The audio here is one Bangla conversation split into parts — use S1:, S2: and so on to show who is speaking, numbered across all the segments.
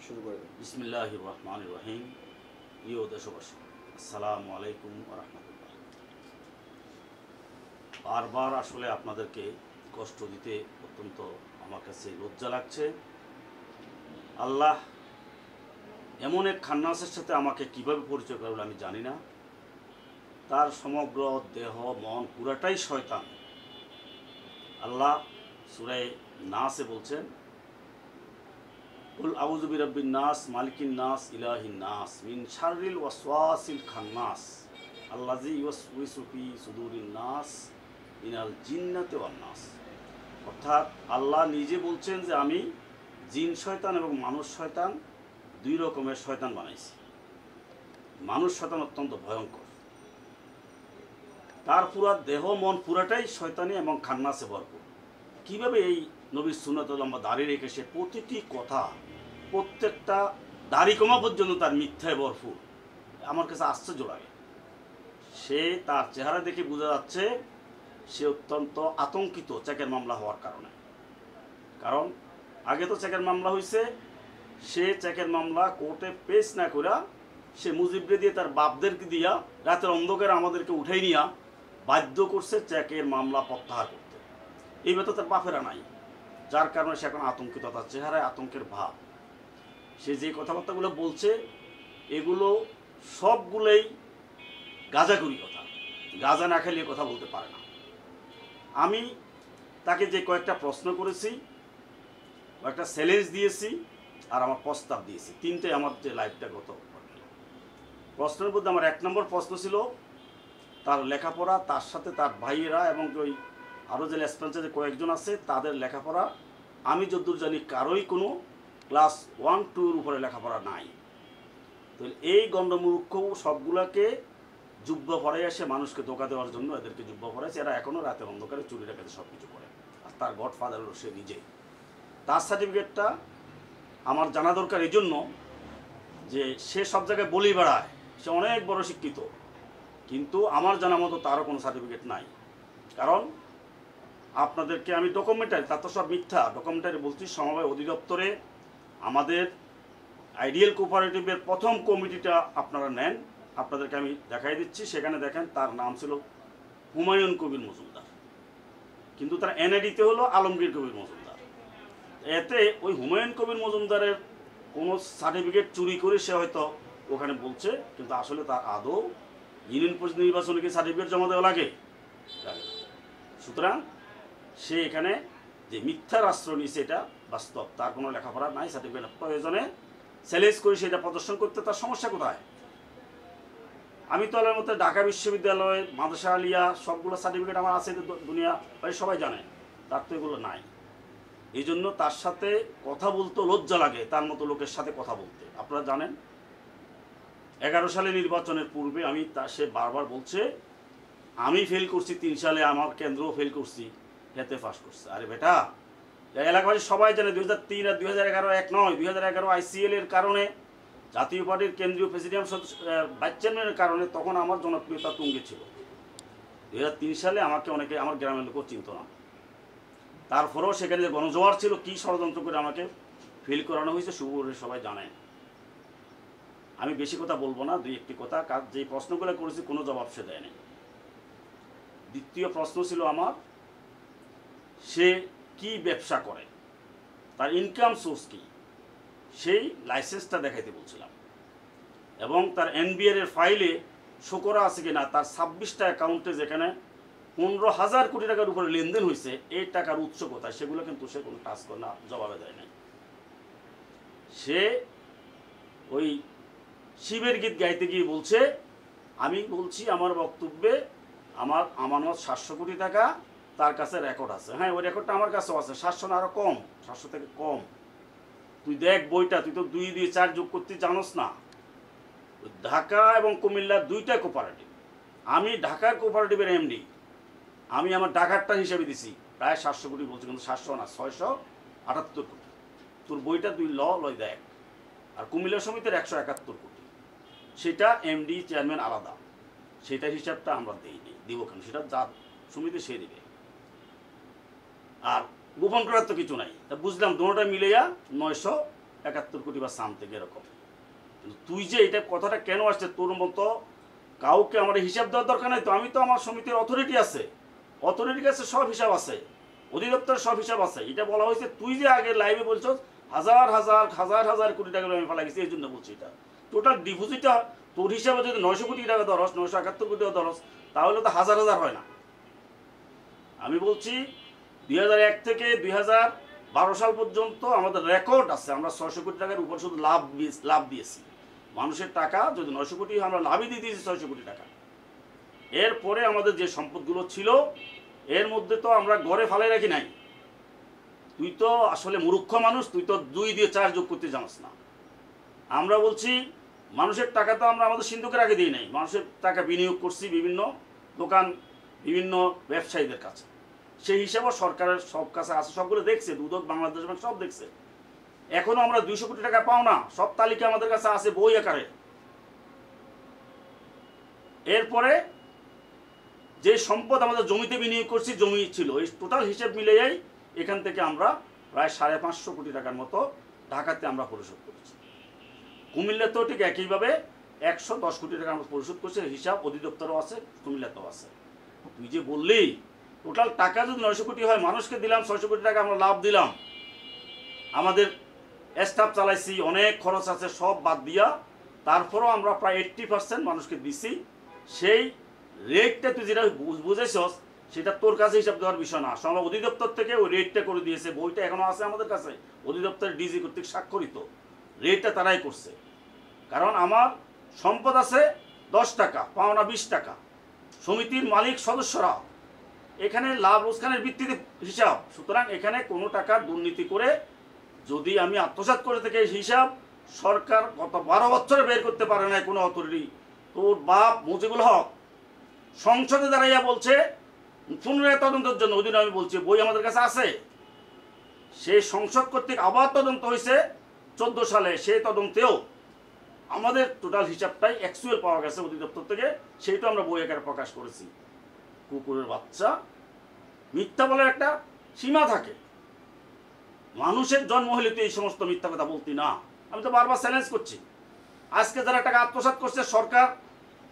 S1: শুরু করে দিন।
S2: বিসমিল্লাহির রহমানির রহিম। প্রিয় দেশবাসী, আসসালামু আলাইকুম ওয়া রাহমাতুল্লাহ। বারবার আসলে আপনাদেরকে কষ্ট দিতে অত্যন্ত আমার কাছে লজ্জা লাগছে। আল্লাহ এমন এক খান্নাসের সাথে আমাকে কিভাবে পরিচয় করল আমি জানি না। তার সমগ্র দেহ মন পুরাটাই শয়তান। আল্লাহ সূরা নাসে বলছেন, কুল আউযু বিরাব্বিন নাস মালিকিন নাস ইলাহিন নাস মিন শাররিল ওয়াসওয়াসিল খান্নাস আল্লাযী ইউওয়াসউইসু ফি সুদুরিন নাস মিনাল জিন্নাতি ওয়ান নাস। অর্থাৎ আল্লাহ নিজে বলছেন যে আমি জিন শয়তান এবং মানুষ শয়তান দুই রকমের শয়তান বানাইছি। মানুষ শয়তান অত্যন্ত ভয়ঙ্কর, তার পুরা দেহ মন পুরাটাই শয়তানি এবং খান্নাসে ভরপুর। কীভাবে এই নবীর সুন্নাত লম্বা দাড়ি রেখে সে প্রতিটি কথা, প্রত্যেকটা দাড়ি কমা পর্যন্ত তার মিথ্যায় ভরপুর, আমার কাছে আশ্চর্য লাগে। সে তার চেহারা দেখে বোঝা যাচ্ছে সে অত্যন্ত আতঙ্কিত চেকের মামলা হওয়ার কারণে। কারণ আগে তো চেকের মামলা হয়েছে, সে চেকের মামলা কোর্টে পেশ না করে সে মুজিবরে দিয়ে তার বাপদেরকে দিয়া রাতের অন্ধকারে আমাদেরকে উঠাই নিয়া বাধ্য করছে চেকের মামলা প্রত্যাহার করতে। এই ব্যাপারে তার বাপেরা নাই, যার কারণে সে এখন আতঙ্কিত, তার চেহারায় আতঙ্কের ভাব। সে যে কথাবার্তাগুলো বলছে এগুলো সবগুলোই গাঁজাখুরি কথা, গাঁজা না খেলে কথা বলতে পারে না। আমি তাকে যে কয়েকটা প্রশ্ন করেছি, কয়েকটা চ্যালেঞ্জ দিয়েছি আর আমার প্রস্তাব দিয়েছি, তিনটে আমার যে লাইফটা গত প্রশ্নের মধ্যে আমার 1 নম্বর প্রশ্ন ছিল তার লেখাপড়া, তার সাথে তার ভাইয়েরা এবং ওই আরও যে লেসপেন্সে যে কয়েকজন আছে তাদের লেখাপড়া। আমি যদ্দূর জানি কারোই কোনো ক্লাস 1-2 উপরে লেখাপড়া নাই। তো এই গণ্ডমূর্খ সবগুলোকে যুব্বা পড়াই আসে মানুষকে ধোকা দেওয়ার জন্য, এদেরকে যুব্বা পড়াইছে। এরা এখনও রাতে অন্ধকারে চুরি ডাকাতি সব কিছু করে। আর তার গডফাদার হলো সে নিজে। তার সার্টিফিকেটটা আমার জানা দরকার এই জন্য যে সে সব জায়গায় বলি বেড়ায়, সে অনেক বড় শিক্ষিত, কিন্তু আমার জানা মতো তারও কোনো সার্টিফিকেট নাই। কারণ আপনাদেরকে আমি ডকুমেন্টারি, তার তো সব মিথ্যা, ডকুমেন্টারি বলছি। সমবায় অধিদপ্তরে আমাদের আইডিয়াল কোঅপারেটিভের প্রথম কমিটিটা আপনারা নেন, আপনাদেরকে আমি দেখাই দিচ্ছি। সেখানে দেখেন তার নাম ছিল হুমায়ুন কবির মজুমদার, কিন্তু তার এনআইডিতে হলো আলমগীর কবির মজুমদার। এতে ওই হুমায়ুন কবির মজুমদারের কোনো সার্টিফিকেট চুরি করে সে হয়তো ওখানে বলছে, কিন্তু আসলে তার আদৌ ইউনিয়ন পরিষদ নির্বাচনে কি সার্টিফিকেট জমা দেওয়া লাগে? সুতরাং সে এখানে যে মিথ্যার আশ্রয় নিয়েছে এটা বাস্তব। তার কোনো লেখাপড়া নাই, সার্টিফিকেট প্রয়োজনে চ্যালেঞ্জ করে সেটা প্রদর্শন করতে তার সমস্যা কোথায়? আমি তো আলার মতো ঢাকা বিশ্ববিদ্যালয়, মাদ্রাসা আলিয়া সবগুলো সার্টিফিকেট আমার আছে, দুনিয়া সবাই জানে, তার তো এগুলো নাই। এই জন্য তার সাথে কথা বলতে লজ্জা লাগে, তার মতো লোকের সাথে কথা বলতে। আপনারা জানেন 11 সালে নির্বাচনের পূর্বে সে বারবার বলছে আমি ফেল করছি, 3 সালে আমার কেন্দ্রও ফেল করছি, হেতে পাস করছে। আরে বেটা, এলাকাবাসী সবাই জানে 2003 আর 2011 এক নয়। 2011 ICL এর কারণে, জাতীয় পার্টির কেন্দ্রীয় প্রেসিডিয়াম ভাইস চেয়ারম্যানের কারণে তখন আমার জনপ্রিয়তা তুঙ্গে ছিল। 2003 সালে আমাকে অনেকে আমার গ্রামের লোকও চিনত না। তারপরেও সেখানে যে গণজোয়ার ছিল, কী ষড়যন্ত্র করে আমাকে ফেল করানো হয়েছে সবাই জানেন। আমি বেশি কথা বলবো না, 2-1টি কথা। যে প্রশ্নগুলো করেছি কোনো জবাব সে দেয়নি। দ্বিতীয় প্রশ্ন ছিল আমার, সে কি ব্যবসা করে, তার ইনকাম সোর্স কি, সেই লাইসেন্সটা দেখাইতে বলছিলাম। এবং তার NBR এর ফাইলে শো করা আছে কিনা তার 26টা অ্যাকাউন্টে যেখানে 15,000 কোটি টাকার উপরে লেনদেন হয়েছে, এই টাকার উৎস কোথায়, সেগুলো কিন্তু সে কোনো টাচ করে না, জবাবে দেয় নাই। সে ওই শিবের গীত গাইতে গিয়ে বলছে আমি বলছি আমার বক্তব্যে আমার আমানত 700 কোটি টাকা তার কাছে রেকর্ড আছে। হ্যাঁ, ওই রেকর্ডটা আমার কাছেও আছে, 700 না আরও কম, 700 থেকে কম। তুই দেখ বইটা, তুই তো 2-2-4 যোগ করতে জানোস না। ঢাকা এবং কুমিল্লার 2টা কোঅপারেটিভ, আমি ঢাকার কোঅপারেটিভের MD, আমি আমার ঢাকারটা হিসেবে দিছি প্রায় 700 কোটি বলছি, কিন্তু 700 না, 678 কোটি। তোর বইটা তুই লয় দেখ। আর কুমিল্লা সমিতির 171 কোটি, সেটা MD চেয়ারম্যান আলাদা, সেটার হিসাবটা আমরা দিব কেন, সেটা যা সমিতি সে দিবে। আর গোপন করার তো কিছু নাই। তা বুঝলাম দুটোটা মিলেয়া 71 কোটি বা সামথিং এরকম। কিন্তু তুই যে এটা কথাটা কেন আসছে, তোর মতো কাউকে আমার হিসাব দেওয়ার দরকার নাই তো। আমি তো আমার সমিতির অথরিটি আছে, অথরিটির কাছে সব হিসাব আছে, অধিদপ্তরের সব হিসাব আছে। এটা বলা হয়েছে তুই যে আগে লাইভে বলছো হাজার হাজার হাজার হাজার কোটি টাকা আমি ফেলা গেছি, এই জন্য বলছি। এটা টোটাল ডিপোজিটটা তোর হিসাবে যদি 900 কোটি টাকা ধরস, 971 কোটি টাকা ধরস, তাহলে তো হাজার হাজার হয় না। আমি বলছি 2001 থেকে 2012 সাল পর্যন্ত আমাদের রেকর্ড আছে, আমরা 600 কোটি টাকার উপর শুধু লাভ দিয়েছি। মানুষের টাকা যদি 900 কোটি, আমরা লাভই দিয়ে দিয়েছি 600 কোটি টাকা। এরপরে আমাদের যে সম্পদগুলো ছিল এর মধ্যে তো আমরা ঘরে ফালাই রাখি নাই। তুই তো আসলে মূর্খ মানুষ, তুই তো 2 দিয়ে 4 যোগ করতে জানিস না। আমরা বলছি মানুষের টাকা তো আমরা আমাদের সিন্ধুকে রাখে দিই নাই, মানুষের টাকা বিনিয়োগ করছি বিভিন্ন দোকান, বিভিন্ন ব্যবসায়ীদের কাছে। সেই হিসাবে সরকারের সব কাছে আছে, সবগুলো দেখছে, দুদক, বাংলাদেশ ব্যাংক সব দেখছে। এখনো আমরা 200 কোটি টাকা পাও না, সব তালিকা আমাদের কাছে আছে বই আকারে। এরপরে যে সম্পদ আমাদের জমিতে বিনিয়োগ করছি, জমি ছিল, এই টোটাল হিসেব মিলিয়েই এখান থেকে আমরা প্রায় 550 কোটি টাকার মতো ঢাকাতে আমরা পরিশোধ করেছি। কুমিল্লাতেও ঠিক একইভাবে 110 কোটি টাকা আমরা পরিশোধ করছি, হিসাব অধিদপ্তরও আছে, কুমিল্লাতেও আছে। তুই যে বললি টোটাল টাকা যদি 900 কোটি হয়, মানুষকে দিলাম 600 কোটি টাকা আমরা লাভ দিলাম, আমাদের স্টাফ চালাইছি, অনেক খরচ আছে, সব বাদ দিয়া তারপরও আমরা প্রায় 80% মানুষকে দিছি। সেই রেটটা তুই যেটা বুঝেছস সেটা তোর কাছে হিসাব দেওয়ার বিষয় না। আমরা অধিদপ্তর থেকে ওই রেটটা করে দিয়েছে, বইটা এখনো আছে আমাদের কাছে, অধিদপ্তরের ডিজি কর্তৃক স্বাক্ষরিত রেটটা তারাই করছে। কারণ আমার সম্পদ আছে 10 টাকা, পাওনা 20 টাকা, সমিতির মালিক সদস্যরা, এখানে লাভ লোকসানের ভিত্তিতে হিসাব। সুতরাং এখানে কোনো টাকা দুর্নীতি করে যদি আমি আত্মসাৎ করে থেকে হিসাব সরকার গত 12 বছরে বের করতে পারে না কোনো অথরিটি। তোর বাপ মুজিবুল হক সংসদে দাঁড়াইয়া বলছে পুনরায় তদন্তের জন্য, ওই দিন আমি বলছি বই আমাদের কাছে আছে, সেই সংসদ কর্তৃক আবার তদন্ত হয়েছে 14 সালে। সেই তদন্তেও আমাদের টোটাল হিসাবটাই অ্যাকচুয়াল পাওয়া গেছে অধিদপ্তর থেকে, সেইটা আমরা বই আকারে প্রকাশ করেছি। কুকুরের বাচ্চা, মিথ্যা বলার একটা সীমা থাকে। মানুষের জন্ম হলে তুই এই সমস্ত মিথ্যা কথা বলতি না। আমি তো বারবার চ্যালেঞ্জ করছি। আজকে যারা টাকা আত্মসাৎ করছে, সরকার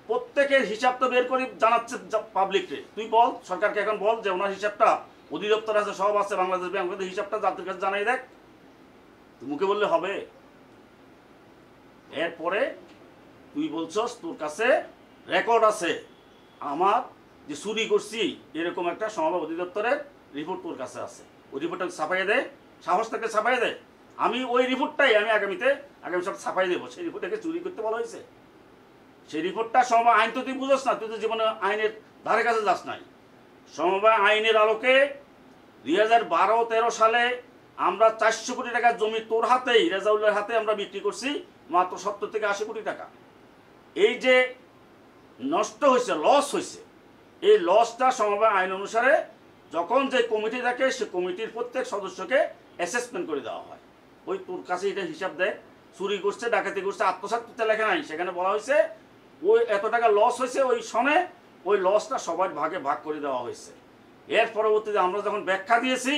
S2: প্রত্যেকের হিসাব তো বের করে জানাচ্ছে পাবলিককে। তুই বল, সরকারকে এখন বল যে ওনার হিসাবটা অধিদপ্তর আছে, সব আছে, বাংলাদেশ ব্যাংক, হিসাবটা জাতির কাছে জানাই দেখ। তুই মুখে বললে হবে? এরপরে তুই বলছস তোর কাছে রেকর্ড আছে আমার যে চুরি করছি, এরকম একটা সমবায় অধিদপ্তরের রিপোর্ট তোর কাছে আছে। ওই রিপোর্টটা ছাপাইয়ে দে, সাহস থেকে ছাপাইয়ে দে। আমি ওই রিপোর্টটাই আমি আগামী সব ছাপাই দেবো। সেই রিপোর্টটাকে চুরি করতে বলা হয়েছে? সেই রিপোর্টটা সমবায় আইন তো তুই বুঝোস না, তুই তো জীবনে আইনের ধারে কাছে যাস নাই। সমবায় আইনের আলোকে 2012-13 সালে আমরা 400 কোটি টাকার জমি তোর হাতেই, রেজাউলের হাতে আমরা বিক্রি করছি মাত্র 70 থেকে 80 কোটি টাকা। এই যে নষ্ট হয়েছে, লস হয়েছে, এই লসটা সমবায় আইন অনুসারে যখন যে কমিটি থাকে, সে কমিটির প্রত্যেক সদস্যকে অ্যাসেসমেন্ট করে দেওয়া হয়। ওই তোর কাছে এটা হিসাব দেয়, চুরি করছে, ডাকাতি করছে, আত্মসাৎ করতে লেখা নাই। সেখানে বলা হয়েছে ওই এত টাকা লস হয়েছে, ওই সনে ওই লসটা সবার ভাগে ভাগ করে দেওয়া হয়েছে। এর পরবর্তীতে আমরা যখন ব্যাখ্যা দিয়েছি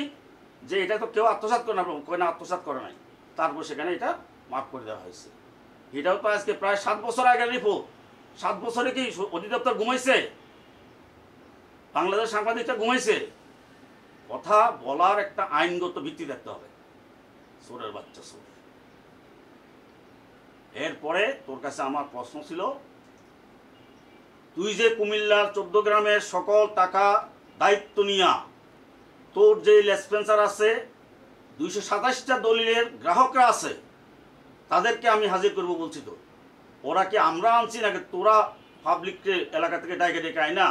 S2: যে এটা তো কেউ আত্মসাৎ করে না, কয় না আত্মসাৎ করে নাই, তারপর সেখানে এটা মাফ করে দেওয়া হয়েছে। এটাও তো আজকে প্রায় 7 বছর আগের রিপোর্ট। 7 বছরে কি অধিদপ্তর ঘুমাইছে? বাংলাদেশ সাংবাদিকটা ঘুমাইছে? কথা বলার একটা আইনগত ভিত্তি দেখতে হবে। সোরের বাচ্চা সোর। এরপরে তোর কাছে আমার প্রশ্ন ছিল, তুই যে কুমিল্লার 14 গ্রামের সকল টাকা দায়িত্ব নিয়া তোর যে লেসপেন্সার আছে, 227টা দলিলের গ্রাহকরা আছে, তাদেরকে আমি হাজির করবো বলছি। তো ওরা কি আমরা আনছি নাকি তোরা পাবলিককে এলাকা থেকে ডাইকে ডেকে আয় না?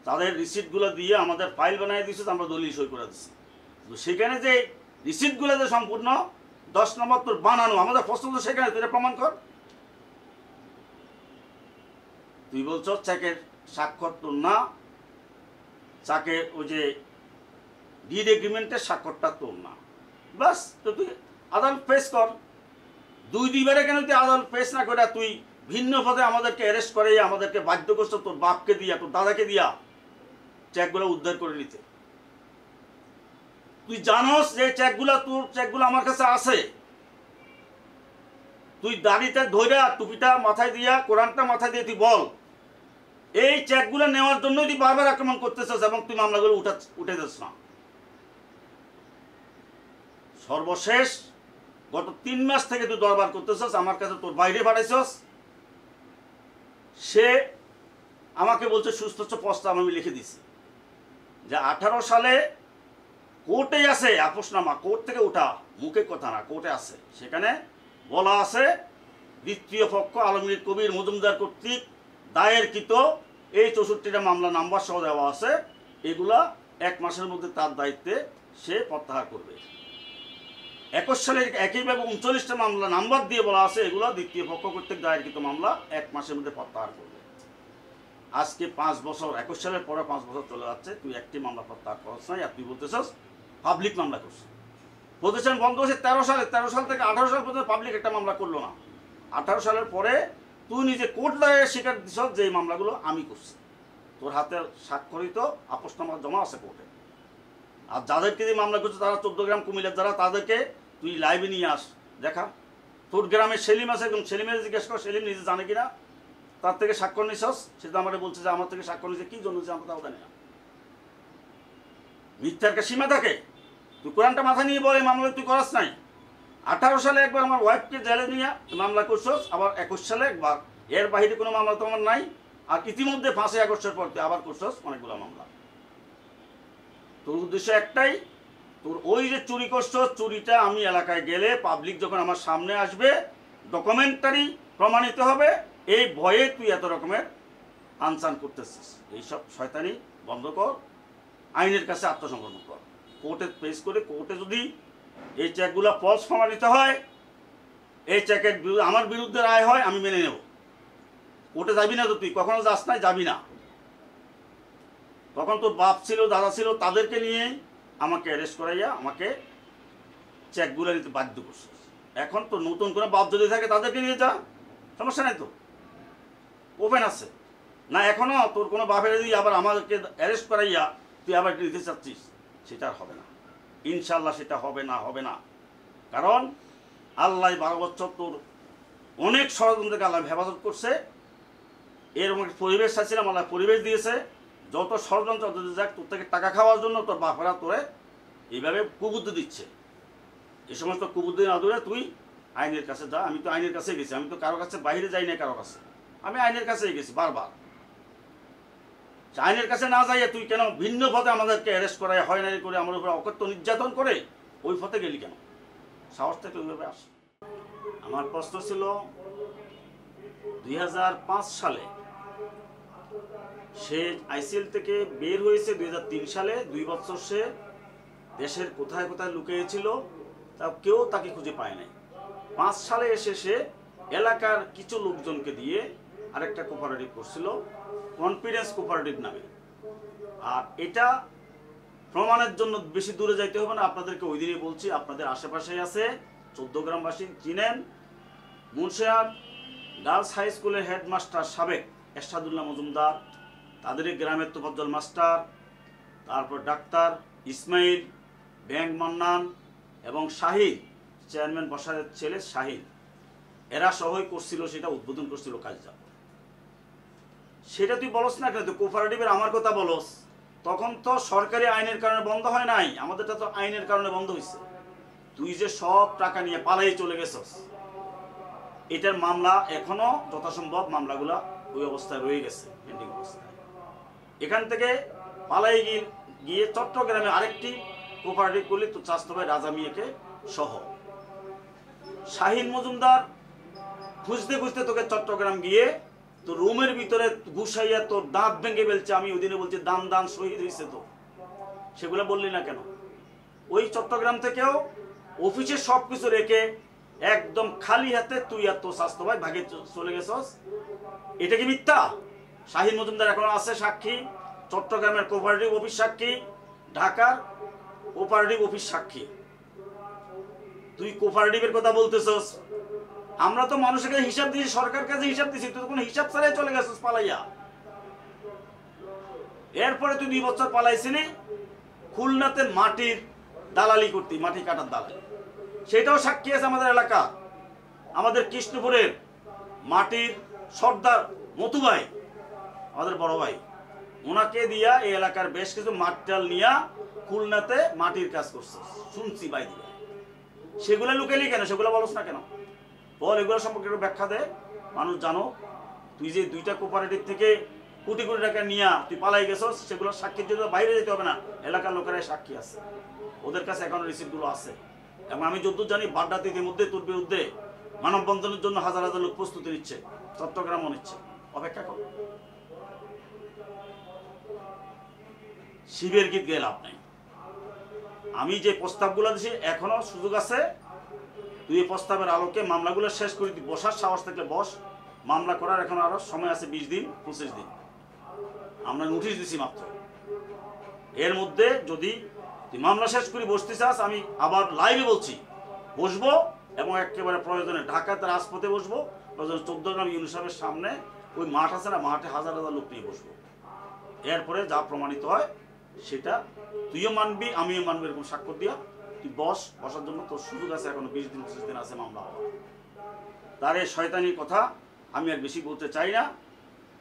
S2: তাদের রিসিপ্টগুলো দিয়ে আমাদের ফাইল বানিয়ে দিচ্ছিস, আমরা দলিল সই করে দিচ্ছি। তো সেখানে যে রিসিপ্টগুলো যে সম্পূর্ণ 10 নম্বর তোর বানানো, আমাদের প্রশ্ন তো সেখানে, তুই প্রমাণ কর। তুই বলছ চেকের স্বাক্ষর তোর না, চেকের ওই যে ডিড এগ্রিমেন্টের স্বাক্ষরটা তোর না, বাস। তো তুই আদালত পেশ কর। দুইবারে কেন তুই আদালত পেশ না করে তুই ভিন্ন পদে আমাদেরকে অ্যারেস্ট করে আমাদেরকে বাধ্য করছ তোর বাপকে দিয়া, তোর দাদাকে দিয়া চেকগুলো উদ্ধার করে নিতে? তুই জানোস যে চেকগুলো, তোর চেকগুলো আমার কাছে আছে, তুই দাড়িটা ধইরা টুপিটা মাথায় দিয়া কোরআনটা মাথায় দিয়ে তুই বল এই চেকগুলো নেওয়ার জন্যই তুই বারবার আক্রমণ করতেছিস এবং তুই মামলাগুলো উঠে যাস না। সর্বশেষ গত 3 মাস থেকে তুই দরবার করতেছিস, আমার কাছে তোর বাইরে পাঠাইছস। সে আমাকে বলছে সুস্থ প্রস্তাব আমি লিখে দিছি যে 18 সালে কোর্টে আছে আপোষনামা, কোর্ট থেকে উঠা, মুখে কথা না, কোর্টে আছে। সেখানে বলা আছে দ্বিতীয় পক্ষ আলমগীর কবির মজুমদার কর্তৃক দায়েরকৃত এই 64টা মামলা নাম্বার সহ দেওয়া আছে, এগুলা 1 মাসের মধ্যে তার দায়িত্বে সে প্রত্যাহার করবে। 21 সালের একইভাবে 39টা মামলা নাম্বার দিয়ে বলা আছে এগুলো দ্বিতীয় পক্ষ কর্তৃক দায়েরকৃত মামলা 1 মাসের মধ্যে প্রত্যাহার করবে। আজকে 5 বছর, 21 সালের পরে 5 বছর চলে যাচ্ছে, তুই একটি মামলা প্রত্যাহার করছ নাই। আর তুই বলতেছস পাবলিক মামলা করছিস। প্রতিষ্ঠান বন্ধ হয়েছে 13 সালে, 13 সাল থেকে 18 সাল পর্যন্ত পাবলিক একটা মামলা করলো না। 18 সালের পরে তুই নিজে কোর্ট দায়ে স্বীকার দিছস যে এই মামলাগুলো আমি করছি। তোর হাতে স্বাক্ষরিত আপোষনামা জমা আছে কোর্টে। আর যাদেরকে যে মামলা করছে তারা 14 গ্রাম কুমিল্লার যারা, তাদেরকে তুই লাইভে নিয়ে আস, দেখা। তোর গ্রামে সেলিম আছে, একদম সেলিমের জিজ্ঞেস কর, সেলিম নিজে জানে কিনা, তার থেকে স্বাক্ষর নিছস। সেটা আমাদের বলছে যে আমার থেকে স্বাক্ষর নিছে, কি জন্য আমরা তাও জানি না। মিথ্যার কা সীমা থাকে। তুই কোরআনটা মাথা নিয়ে বল এই মামলা তুই করাস নাই। 18 সালে একবার আমার ওয়াইফকে জেলে নিয়ে মামলা করছস, আবার 21 সালে একবার। এর বাইরে কোনো মামলা তো আমার নাই। আর ইতিমধ্যে 5 আগস্টের পর তুই আবার করছস অনেকগুলো মামলা। তোর উদ্দেশ্য একটাই, তোর ওই যে চুরি করছস, চুরিটা আমি এলাকায় গেলে পাবলিক যখন আমার সামনে আসবে ডকুমেন্টারি প্রমাণিত হবে, এই ভয়ে তুই এত রকমের আনসান করতেছিস। এইসব শয়তানি বন্ধ কর, আইনের কাছে আত্মসমর্পণ কর। কোর্টে পেশ করে কোর্টে যদি এই চেকগুলো ফলস প্রমাণিত হয়, এই চেকের আমার বিরুদ্ধে রায় হয়, আমি মেনে নেব। কোর্টে যাবি না তো, তুই কখনো যাস নাই, যাবি না। তখন তোর বাপ ছিল, দাদা ছিল, তাদেরকে নিয়ে আমাকে অ্যারেস্ট করাইয়া আমাকে চেকগুলো নিতে বাধ্য করছিস। এখন তো নতুন করে বাপ যদি থাকে তাদেরকে নিয়ে যা, সমস্যা নাই তো, ওপেন আছে না। এখনো তোর কোনো বাপের যদি আবার আমাদেরকে অ্যারেস্ট করাইয়া তুই আবার নিতে চাচ্ছিস, সেটা আর হবে না ইনশাল্লাহ, সেটা হবে না, হবে না। কারণ আল্লাহ 12 বছর তোর অনেক ষড়যন্ত্রকে আল্লাহ হেফাজত করছে। এরকম একটা পরিবেশ চাইছিলাম, আল্লাহ পরিবেশ দিয়েছে। যত ষড়যন্ত্র যাক, তোর থেকে টাকা খাওয়ার জন্য তোর বাপেরা তোরে এইভাবে কুবুদ্ধি দিচ্ছে। এই সমস্ত কুবুদ্ধি না দূরে তুই আইনের কাছে যা। আমি তো আইনের কাছেই গেছি, আমি তো কারো কাছে বাইরে যাই না, কারো কাছে আমি আইনের কাছেই গেছি বারবার। আইনের কাছে না যাইয়া তুই কেন ভিন্ন পথে আমাদেরকে অ্যারেস্ট করায়, হয়রানি করে, আমার উপরে অকথ্য নির্যাতন করে ওই পথে গেলি কেন? সাহস থেকে ওইভাবে আস। আমার প্রশ্ন ছিল 2005 সালে সে আইসিএল থেকে বের হয়েছে, 2003 সালে 2 বছর সে দেশের কোথায় কোথায় লুকিয়েছিল, তা কেউ তাকে খুঁজে পায় নাই। 5 সালে এসে সে এলাকার কিছু লোকজনকে দিয়ে আরেকটা কোঅপারেটিভ করছিল, কনফিডেন্স কোঅপারেটিভ নামে। আর এটা প্রমাণের জন্য বেশি দূরে যাইতে হবে না, আপনাদেরকে ওই দিনই বলছি। আপনাদের আশেপাশেই আছে, 14 গ্রামবাসী চিনেন। মুন্সিয়াট গার্লস হাই স্কুলের হেডমাস্টার সাবেক এরশাদুল্লাহ মজুমদার, তাদের গ্রামের তোফাজ্জল মাস্টার, তারপর ডাক্তার ইসমাইল, ব্যাংক মান্নান এবং শাহিন, চেয়ারম্যান বসারের ছেলে শাহিন, এরা সহই করছিল, সেটা উদ্বোধন করছিল কাজটা। সেটা তুই বলস না কেন? তুই কোঅপারেটিভের আমার কথা বলস। তখন তো সরকারি আইনের কারণে বন্ধ হয় নাই, আমাদেরটা তো আইনের কারণে বন্ধ হয়েছে। তুই যে সব টাকা নিয়ে পালাই চলে গেছস, এটার মামলা এখনো যথাসম্ভব মামলাগুলা ওই অবস্থায় রয়ে গেছে, পেন্ডিং অবস্থায়। এখান থেকে পালাই গিয়ে চট্টগ্রামে আরেকটি কোঅপারেটিভ করলি তো চাস্তো ভাই রাজা মিয়াকে সহ। শাহিন মজুমদার খুঁজতে খুঁজতে তোকে চট্টগ্রাম গিয়ে তো রুমের ভিতরে ঘুষাইয়া তোর দাঁত ভেঙে ফেলছে। আমি ওই দিনে বলছি দান দান শহীদ হয়েছে, তো সেগুলো বললি না কেন? ওই চট্টগ্রাম থেকেও অফিসে সব কিছু রেখে একদম খালি হাতে তুই আর তোর স্বাস্থ্য ভাই ভাগে চলে গেছস। এটা কি মিথ্যা? শাহিন মজুমদার এখনো আছে সাক্ষী, চট্টগ্রামের কোঅপারেটিভ অফিস সাক্ষী, ঢাকার কোঅপারেটিভ অফিস সাক্ষী। তুই কোঅপারেটিভের কথা বলতেছস, আমরা তো মানুষের কাছে হিসাব দিয়েছি, সরকার কাছে হিসাব দিয়েছি, তুই তো কোনো হিসাব ছাড়াই চলে গেছিস পালাইয়া। এরপরে তুই 2 বছর পালাইছিলি খুলনাতে মাটির দালালি করতি, মাটি কাটার দালালি, সেটাও সাক্ষী আছে আমাদের এলাকা। আমাদের কৃষ্ণপুরের মাটির সর্দার মতু ভাই, আমাদের বড় ভাই, ওনাকে দিয়া এই এলাকার বেশ কিছু মাটিটাল নিয়া খুলনাতে মাটির কাজ করছে, শুনছি ভাই দিবে। সেগুলো লুকেলি কেন? সেগুলো বলস না কেন? বল, এগুলো সম্পর্কে একটু ব্যাখ্যা দে, মানুষ জানো। তুই যে 2টা কোঅপারেটিভ থেকে কোটি কোটি টাকা নিয়া তুই পালাই গেছস, সেগুলো সাক্ষীর জন্য বাইরে যেতে হবে না, এলাকার লোকেরাই সাক্ষী আছে, ওদের কাছে এখন রিসিপ্টগুলো আছে। এবং আমি যতদূর জানি বাড্ডাতে ইতিমধ্যে তোর বিরুদ্ধে মানববন্ধনের জন্য হাজার হাজার লোক প্রস্তুতি নিচ্ছে, চট্টগ্রামও নিচ্ছে, অপেক্ষা কর। শিবের গীত গেয়ে লাভ নেই। আমি যে প্রস্তাবগুলো দিছি এখনো সুযোগ আছে, তুই এই প্রস্তাবের আলোকে মামলাগুলো শেষ করে তুই বসার সাহস থাকলে বস। মামলা করার এখন আরো সময় আছে 20 দিন 25 দিন, আমরা নোটিশ দিছি মাত্র। এর মধ্যে যদি তুই মামলা শেষ করে বসতে চাস, আমি আবার লাইভে বলছি বসবো, এবং একেবারে প্রয়োজনে ঢাকাতে রাজপথে বসবো, প্রয়োজনে 14 গ্রাম ইউনিসেফের সামনে ওই মাঠ আছে না, মাঠে হাজার হাজার লোক নিয়ে বসবো। এরপরে যা প্রমাণিত হয় সেটা তুইও মানবি, আমিও মানবি, এরকম স্বাক্ষর দিয়া তুই বসার জন্য তোর সুযোগ আছে, এখনো 20 দিন 25 দিন আছে মামলা হওয়ার। তার এই শয়তানির কথা আমি আর বেশি বলতে চাই না।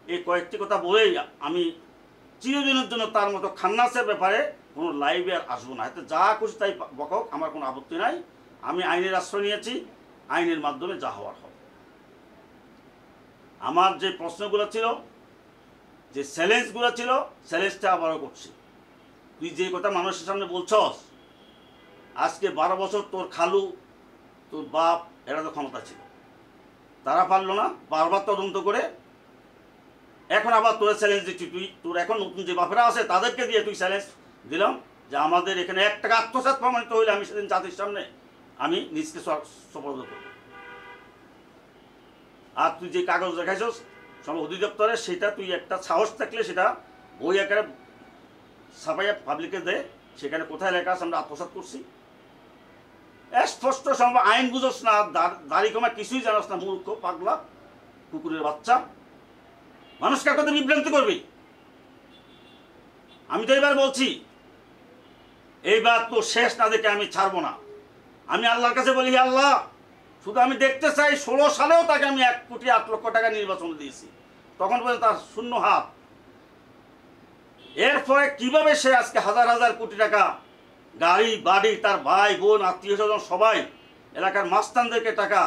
S2: এই কয়েকটি কথা বলেই আমি চিরদিনের জন্য তার মতো খান্নাসের ব্যাপারে কোনো লাইভে আর আসবো না। এতে যা খুশি তাই বকক, আমার কোনো আপত্তি নাই। আমি আইনের আশ্রয় নিয়েছি, আইনের মাধ্যমে যা হওয়ার হবে। আমার যে প্রশ্নগুলো ছিল, যে চ্যালেঞ্জগুলো ছিল, চ্যালেঞ্জটা আবারও করছি। তুই যে কথা মানুষের সামনে বলছস, আজকে 12 বছর তোর খালু, তোর বাপ, এরা তো ক্ষমতা ছিল, তারা পারলো না, বারবার তদন্ত করে এখন আবার তোর চ্যালেঞ্জ দিচ্ছি। তুই তোর এখন নতুন যে বাপেরা আছে তাদেরকে দিয়ে তুই চ্যালেঞ্জ দিলাম যে আমাদের এখানে 1 টাকা আত্মসাৎ প্রমাণিত হইলে আমি সেদিন জাতির সামনে আমি নিজকে সোপর্দ করব। আর তুই যে কাগজ দেখাইছস সব অধিদপ্তরে, সেটা তুই একটা সাহস থাকলে সেটা বই আকারে ছাপাইয়া পাবলিকে দে, সেখানে কোথায় লেখা আছে আমরা আত্মসাৎ করছি। স্পষ্ট সম্ভব আইন বুঝোস না, দাড়ি কমা কিছুই জানাস না, মূর্খ পাগলা কুকুরের বাচ্চা। মানুষ কার কথা বিভ্রান্তি করবি? আমি তো এবার বলছি, এইবার তো শেষ না দেখে আমি ছাড়বো না। আমি আল্লাহর কাছে বলি, আল্লাহ শুধু আমি দেখতে চাই 16 সালেও তাকে আমি 1 কোটি 8 লক্ষ টাকা নির্বাচন দিয়েছি, তখন পর্যন্ত তার শূন্য হাত। এরপরে কিভাবে সে আজকে হাজার হাজার কোটি টাকা, গাড়ি বাড়ি, তার ভাই বোন আত্মীয় স্বজন সবাই, এলাকার মাস্তানদেরকে টাকা,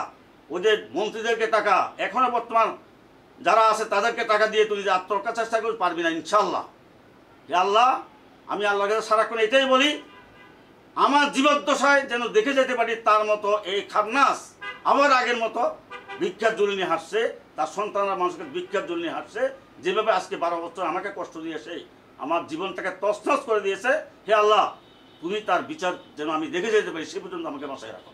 S2: ওদের মন্ত্রীদেরকে টাকা, এখনো বর্তমান যারা আছে তাদেরকে টাকা দিয়ে তুই যে আত্মরক্ষার চেষ্টা করতে পারবি না ইনশাল্লাহ। হে আল্লাহ, আমি আল্লাহর কাছে সারাক্ষণ এটাই বলি, আমার জীবদ্দশায় যেন দেখে যেতে পারি তার মতো এই খান্নাস আবার আগের মতো ভিক্ষার জল নিয়ে হাঁটছে, তার সন্তানরা মানুষকে ভিক্ষার জল নিয়ে হাঁটছে, যেভাবে আজকে 12 বছর আমাকে কষ্ট দিয়েছে, আমার জীবনটাকে তছনছ করে দিয়েছে। হে আল্লাহ, তুমি তার বিচার যেন আমি দেখে যেতে পারি, সে পর্যন্ত আমাকে বাঁচায় রাখো।